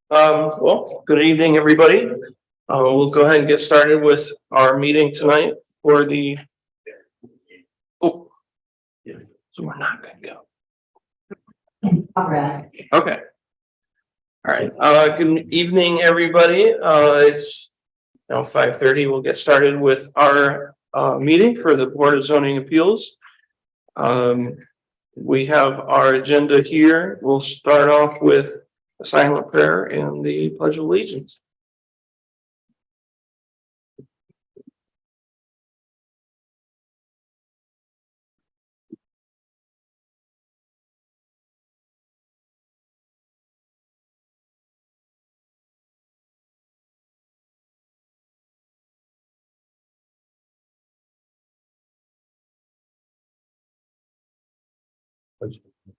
Well, good evening, everybody. We'll go ahead and get started with our meeting tonight for the. Oh, yeah, so we're not gonna go. All right. Okay. All right, good evening, everybody. It's now 5:30. We'll get started with our meeting for the Board of Zoning Appeals. We have our agenda here. We'll start off with a silent prayer and the Pledge of Allegiance.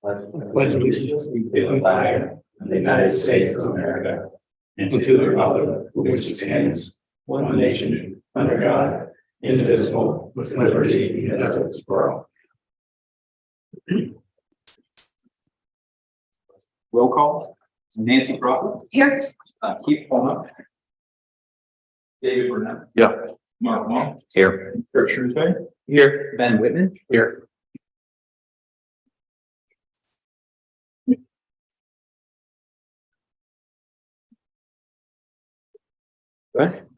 Pledge allegiance to the flag of the United States of America and to the republic for which it stands, one nation, under God, indivisible, with liberty and justice for all. Roll call. Nancy Crawford. Here. Keith Palmer. David Burnett. Yeah. Mark Long. Here. Kurt Shrewsbury. Here. Ben Whitman. Here.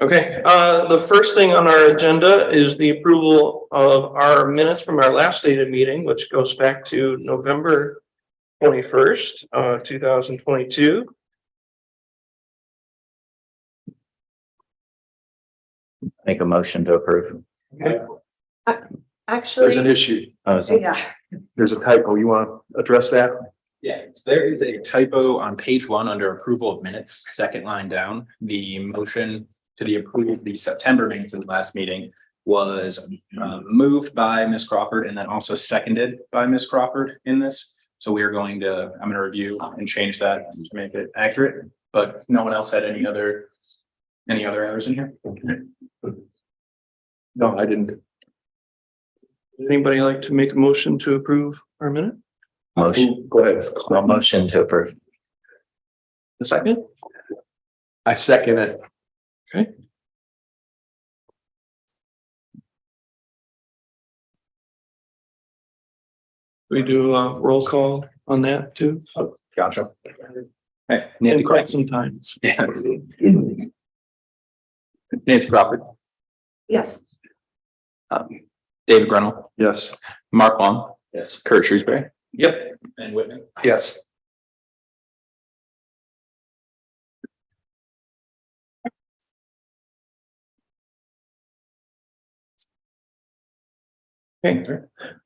Okay, the first thing on our agenda is the approval of our minutes from our last stated meeting, which goes back to November 21st, 2022. Make a motion to approve. Okay. Actually, There's an issue. yeah, There's a typo. You want to address that? Yeah, so there is a typo on page 1 under approval of minutes, second line down. The motion to the approval of the September minutes in the last meeting was moved by Ms. Crawford and then also seconded by Ms. Crawford in this. So we are I'm going to review and change that to make it accurate, but if no one else had any other errors in here. No, I didn't. Would anybody like to make a motion to approve our minute? Motion, Go ahead. motion to approve. The second? I second it. Okay. We do a roll call on that too. Gotcha. Hey, In Nancy quite Crawford. some time. Yeah. Nancy Crawford, yes. David Grennell, Yes. Mark Long. Yes. Kurt Shrewsbury. Yep. Ben Whitman. Yes. Okay.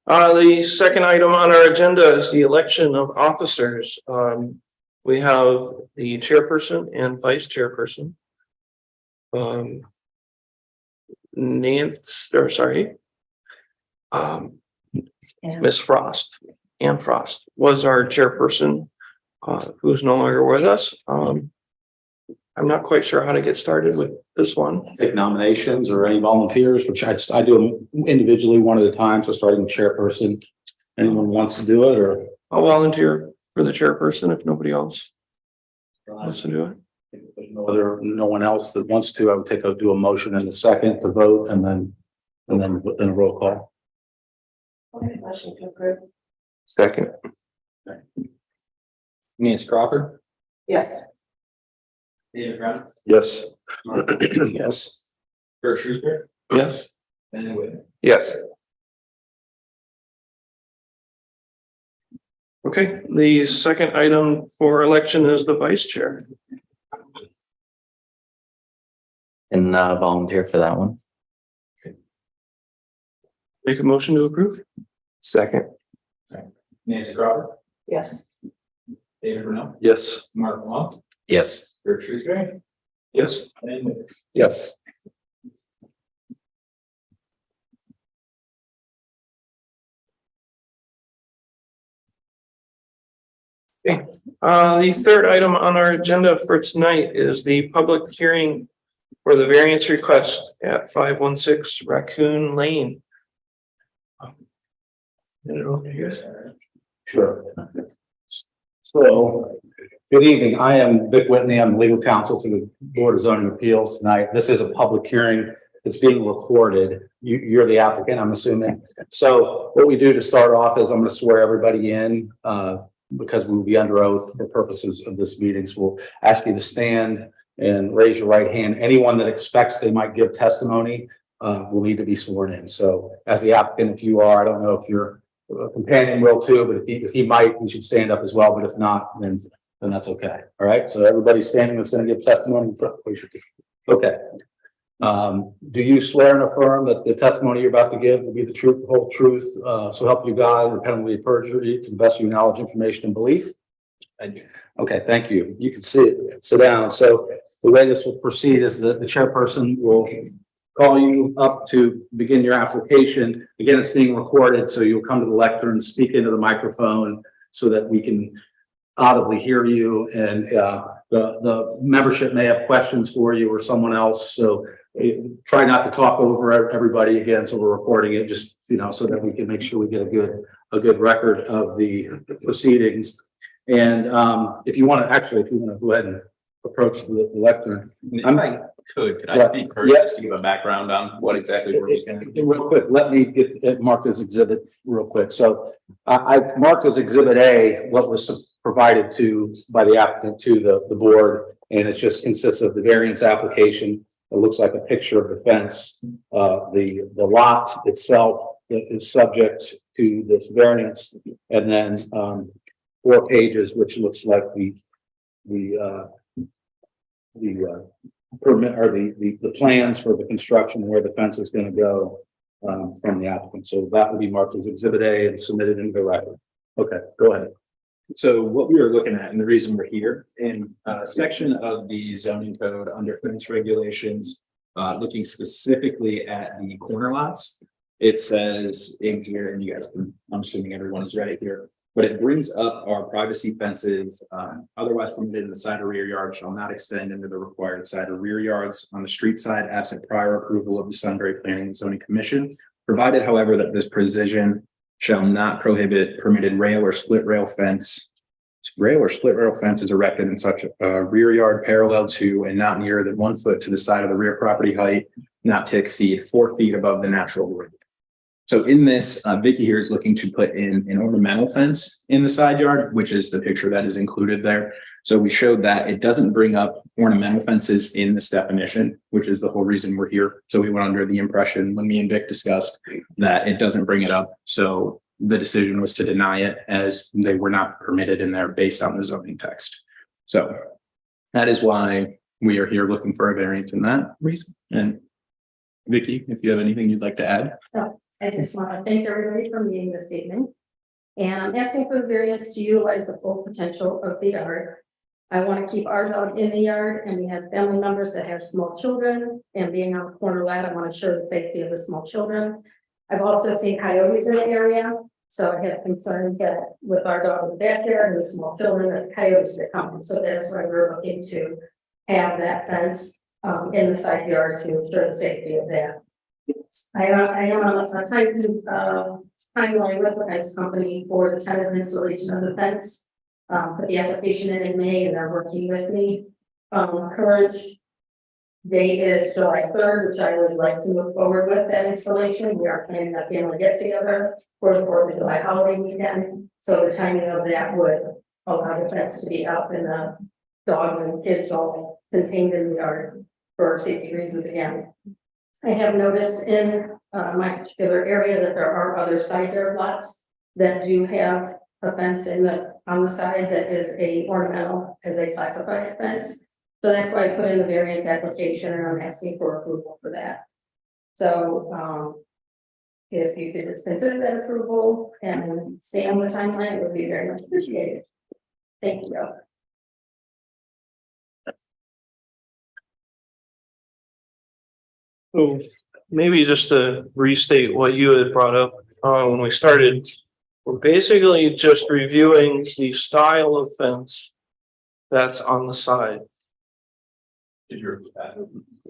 The second item on our agenda is the election of officers. We have the chairperson and vice chairperson. Miss Frost, Ann Frost was our chairperson, who's no longer with us. I'm not quite sure how to get started with this one. Take nominations or any volunteers, which I do them individually one at a time. So starting with chairperson, anyone wants to do it or? I'll volunteer for the chairperson if nobody else wants to do it. No one else that wants to, I would do a motion in a second to vote and then a roll call. Motion to approve. Second. Nancy Crawford. Yes. David Grennell. Yes. Yes. Kurt Shrewsbury. Yes. Ben Whitman. Yes. Okay, the second item for election is the vice chair. And volunteer for that one. Make a motion to approve. Second. Nancy Crawford. Yes. David Grennell. Yes. Mark Long. Yes. Kurt Shrewsbury. Yes. Ben Whitman. Yes. Okay, the third item on our agenda for tonight is the public hearing for the variance request at 516 Raccoon Lane. Get it over here. Sure. So Good evening. I am Vic Whitney. I'm legal counsel to the Board of Zoning Appeals tonight. This is a public hearing. It's being recorded. You're the applicant, I'm assuming. So what we do to start off is I'm going to swear everybody in because we will be under oath for purposes of this meeting. So we'll ask you to stand and raise your right hand. Anyone that expects they might give testimony will need to be sworn in. So as the applicant, if you are, I don't know if your companion will too, but if he might, we should stand up as well. But if not, then that's okay. All right. So everybody standing that's going to give testimony. Okay. Do you swear and affirm that the testimony you're about to give will be the truth, the whole truth, so help you God, the penalty of perjury, to the best of your knowledge, information, and belief? I do. Okay, thank you. You can sit down. So the way this will proceed is that the chairperson will call you up to begin your application. Again, it's being recorded, so you'll come to the lectern and speak into the microphone so that we can audibly hear you, and the membership may have questions for you or someone else. So try not to talk over everybody again. So we're recording it, just so that we can make sure we get a good record of the proceedings. And if you want to go ahead and approach the lectern. If I could I speak first just to give a background on what exactly we're looking at? Real quick, let me get it marked as exhibit real quick. So I marked as exhibit A what was provided by the applicant to the board, and it just consists of the variance application. It looks like a picture of the fence. The lot itself is subject to this variance, and then 4 pages, which looks like the permit or the plans for the construction where the fence is going to go from the applicant. So that will be marked as exhibit A and submitted into the record. Okay, go ahead. So what we are looking at, and the reason we're here, in a section of the zoning code under fence regulations, looking specifically at the corner lots, it says in here, and you guys can, I'm assuming everyone has read it here, but it brings up our privacy fences, otherwise permitted in the side or rear yard shall not extend into the required side or rear yards on the street side, absent prior approval of the Sunbury Planning and Zoning Commission, provided, however, that this provision shall not prohibit permitted rail or split rail fence. Rail or split rail fence is erected in such a rear yard parallel to and not nearer than 1 foot to the side of the rear property height, not to exceed 4 feet above the natural grade. So in this, Vicky here is looking to put in an ornamental fence in the side yard, which is the picture that is included there. So we showed that it doesn't bring up ornamental fences in this definition, which is the whole reason we're here. So we went under the impression when me and Vic discussed that it doesn't bring it up. So the decision was to deny it as they were not permitted in there based on the zoning text. So that is why we are here looking for a variance in that reason. And Vicky, if you have anything you'd like to add. I just want to thank everybody for meeting this evening. And I'm asking for the variance to utilize the full potential of the yard. I want to keep our dog in the yard, and we have family members that have small children, and being on the corner lot, I want to ensure the safety of the small children. I've also seen coyotes in the area, so I have concern that with our dog in the backyard and the small children, that coyotes are coming. So that's why we're looking to have that fence in the side yard to ensure the safety of that. I am on a timeline with the fence company for the tentative installation of the fence. Put the application in May, and they're working with me. Current date is July 3rd, which I would like to move forward with that installation. We are planning a family get together for the 4th of July holiday weekend. So the timing of that would allow the fence to be up and the dogs and kids all contained in the yard for safety reasons again. I have noticed in my particular area that there are other side yard lots that do have a fence on the side that is a ornamental as a classified fence. So that's why I put in the variance application, and I'm asking for approval for that. So if you could just consider that approval and stay on the timeline, it would be very much appreciated. Thank you. So maybe just to restate what you had brought up when we started, we're basically just reviewing the style of fence that's on the side.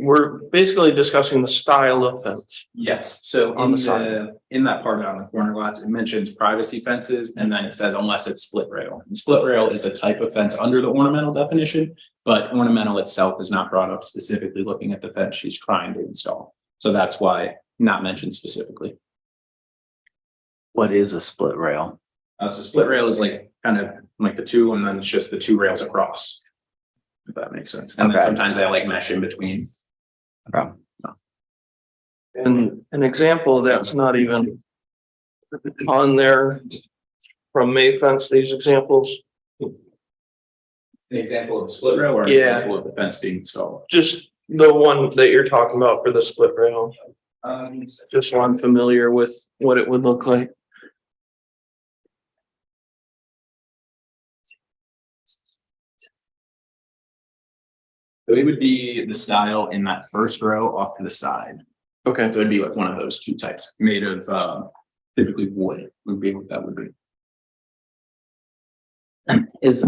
we're basically discussing the style of fence. Yes, so On on the side. in that part on the corner lots, it mentions privacy fences, and then it says unless it's split rail. And split rail is a type of fence under the ornamental definition, but ornamental itself is not brought up specifically looking at the fence she's trying to install. So that's why not mentioned specifically. What is a split rail? So split rail is like kind of like the two, and then it's just the two rails across. If that makes sense. And then Okay. sometimes they like mesh in between. Okay. And an example that's not even on there from May fence, these examples, An example of split rail or an Yeah. example of the fence being installed. just the one that you're talking about for the split rail, just so I'm familiar with what it would look like. So it would be the style in that first row off to the side. Okay. So it'd be like one of those two types made of typically wood would be what that would be. Is,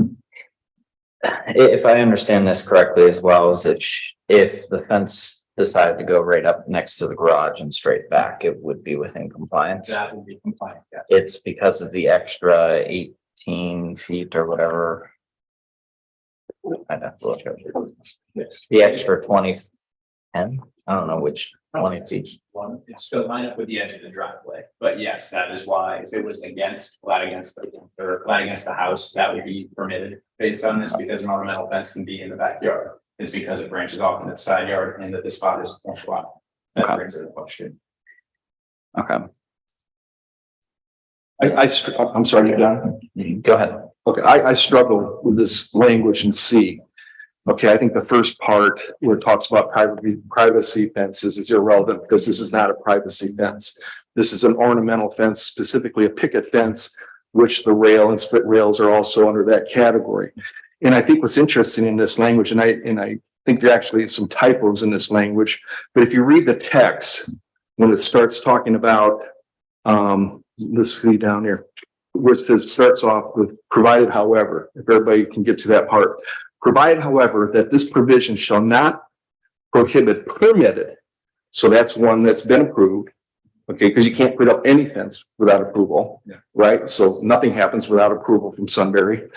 if I understand this correctly as well, is if the fence decided to go right up next to the garage and straight back, it would be within compliance? That would be compliant, yes. It's because of the extra 18 feet or whatever. I'd have to look at it. Yes. The extra 20, 10, I don't know which 20 feet. One, it's to line up with the edge of the driveway, but yes, that is why if it was flat against the house, that would be permitted based on this, because an ornamental fence can be in the backyard. It's because it branches off in the side yard and that the spot is a lot. That Okay. brings it to question. Okay, I'm sorry, you're done? go ahead. Okay, I struggle with this language in C. Okay, I think the first part where it talks about privacy fences is irrelevant because this is not a privacy fence. This is an ornamental fence, specifically a picket fence, which the rail and split rails are also under that category. And I think what's interesting in this language, and I think there actually is some typos in this language, but if you read the text, when it starts talking about, let's see down here, where it starts off with provided, however, if everybody can get to that part. Provided, however, that this provision shall not prohibit permitted. So that's one that's been approved. Okay, because you can't put up any fence without approval, right? So nothing happens without approval from Sunbury.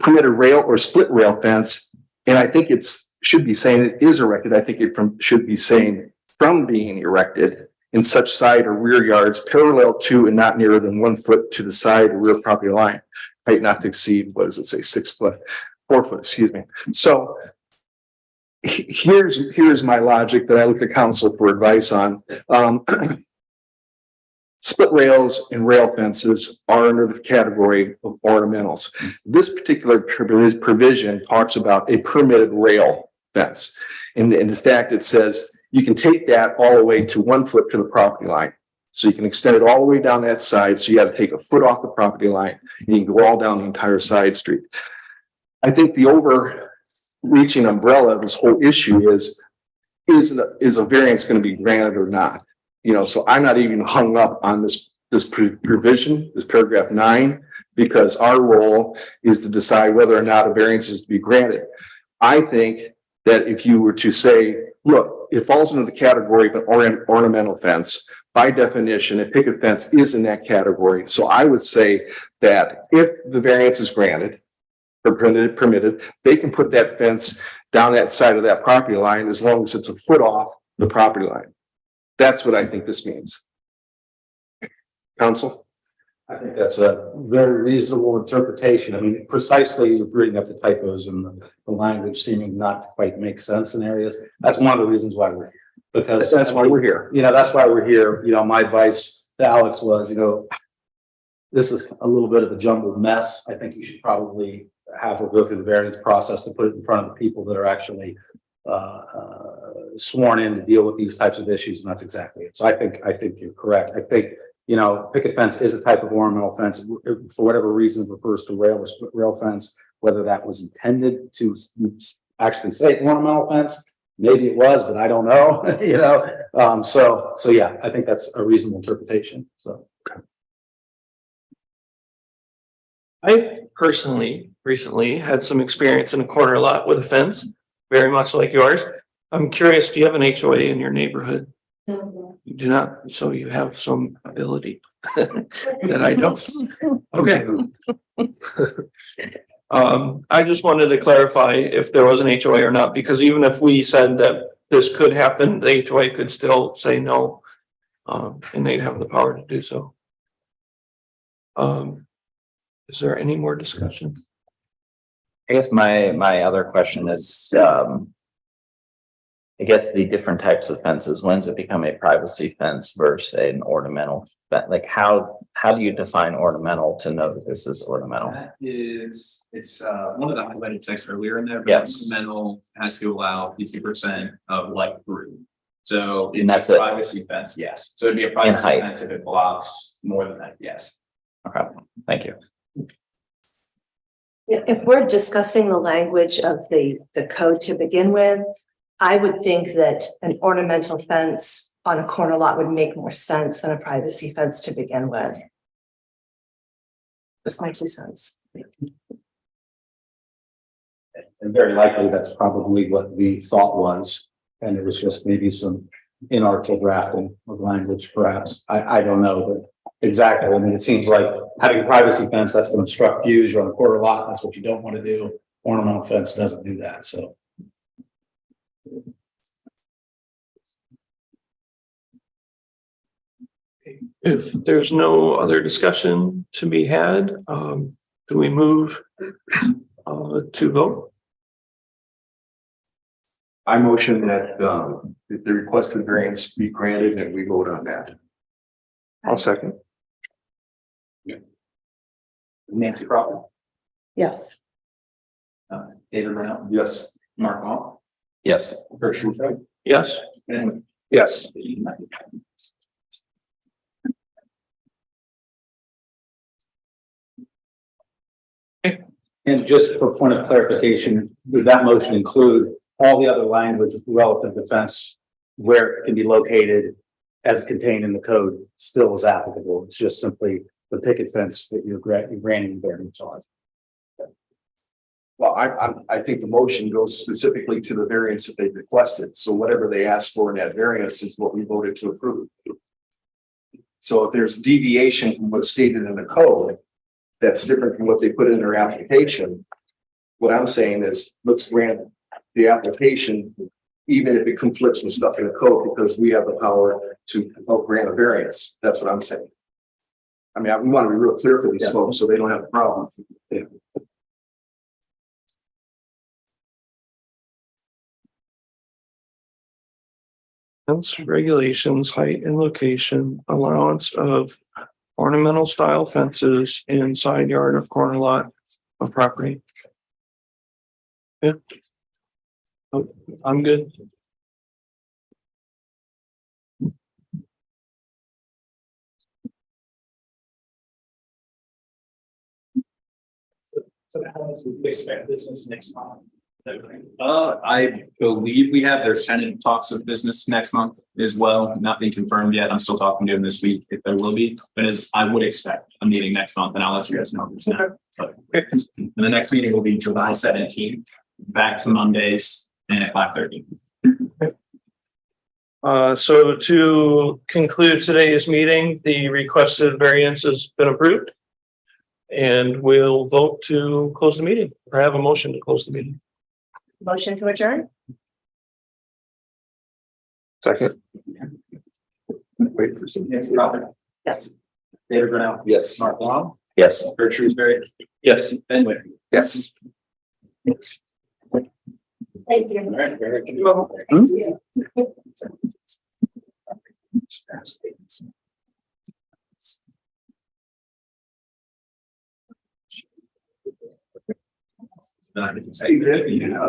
Permitted rail or split rail fence, and I think should be saying it is erected. I think it should be saying from being erected in such side or rear yards parallel to and not nearer than 1 foot to the side or rear property line. Height not to exceed, what does it say, 4 foot, excuse me. So here's my logic that I look to council for advice on. Split rails and rail fences are under the category of ornamentals. This particular provision talks about a permitted rail fence. In the stack, it says you can take that all the way to 1 foot to the property line. So you can extend it all the way down that side. So you got to take a foot off the property line and you can go all down the entire side street. I think the overreaching umbrella of this whole issue is a variance going to be granted or not? You know, so I'm not even hung up on this provision, this paragraph 9, because our role is to decide whether or not a variance is to be granted. I think that if you were to say, look, it falls into the category of an ornamental fence. By definition, a picket fence is in that category. So I would say that if the variance is granted or permitted, they can put that fence down that side of that property line as long as it's a foot off the property line. That's what I think this means. Counsel? I think that's a very reasonable interpretation. I mean, precisely you're bringing up the typos and the language seeming not to quite make sense in areas. That's one of the reasons why we're here. Because That's why we're here. You know, that's why we're here. You know, my advice to Alex was, you know, this is a little bit of a jumbled mess. I think you should probably have her go through the variance process to put it in front of the people that are actually sworn in to deal with these types of issues, and that's exactly it. So I think you're correct. I think, you know, picket fence is a type of ornamental fence. For whatever reason, it refers to rail or split rail fence, whether that was intended to actually say ornamental fence. Maybe it was, but I don't know, you know? So yeah, I think that's a reasonable interpretation. So. I personally recently had some experience in a corner lot with a fence, very much like yours. I'm curious, do you have an HOA in your neighborhood? Mhm. You do not, so you have some ability that I don't. Okay. I just wanted to clarify if there was an HOA or not, because even if we said that this could happen, the HOA could still say no. And they'd have the power to do so. Is there any more discussion? I guess my other question is, I guess the different types of fences, when does it become a privacy fence versus an ornamental? But like, how do you define ornamental to know that this is ornamental? That is, it's one of the highlighted text earlier in there. but Yes. Ornamental has to allow 50% of light through. So And that's it. privacy fence, yes. So it'd be a privacy height. fence if it blocks more than that, yes. Okay, thank you. If we're discussing the language of the code to begin with, I would think that an ornamental fence on a corner lot would make more sense than a privacy fence to begin with. That's my 2 cents. And very likely that's probably what the thought was. And it was just maybe some inartful drafting of language, perhaps. I don't know, but exactly. I mean, it seems like having a privacy fence, that's going to obstruct views. You're on a corner lot. That's what you don't want to do. Ornamental fence doesn't do that. So. If there's no other discussion to be had, do we move to vote? I motion that the requested variance be granted and we vote on that. I'll second. Nancy Crawford, Yes. David Brown, Yes. Mark Hall, Yes. Kurt Schultz, Yes. and Yes. And just for point of clarification, would that motion include all the other language relative to fence where it can be located as contained in the code still is applicable? It's just simply the picket fence that you're granting variance on. Well, I think the motion goes specifically to the variance that they requested. So whatever they asked for in that variance is what we voted to approve. So if there's deviation from what's stated in the code, that's different from what they put in their application. What I'm saying is, let's grant the application, even if it conflicts with stuff in the code, because we have the power to help grant a variance. That's what I'm saying. I mean, we want to be real clear for these folks so they don't have a problem. Yeah. Fence regulations, height and location, allowance of ornamental style fences in side yard of corner lot of property. Yeah. Oh, I'm good. So how do we expect business next month? I believe we have, there's tenant talks of business next month as well, nothing confirmed yet. I'm still talking to him this week if there will be, but as I would expect a meeting next month and I'll let you guys know. if it's not. But- And the next meeting will be July 17th, back to Mondays and at 5:30. So to conclude today's meeting, the requested variance has been approved. And we'll vote to close the meeting or have a motion to close the meeting. Motion to adjourn? Second. Wait for some. Nancy Crawford, Yes. David Brunel. Yes. Mark Long, Yes. Kurt Shrewsbury, Yes. Ben Whitaker. Yes. Thank you. All right, very good. Hey, good. You know,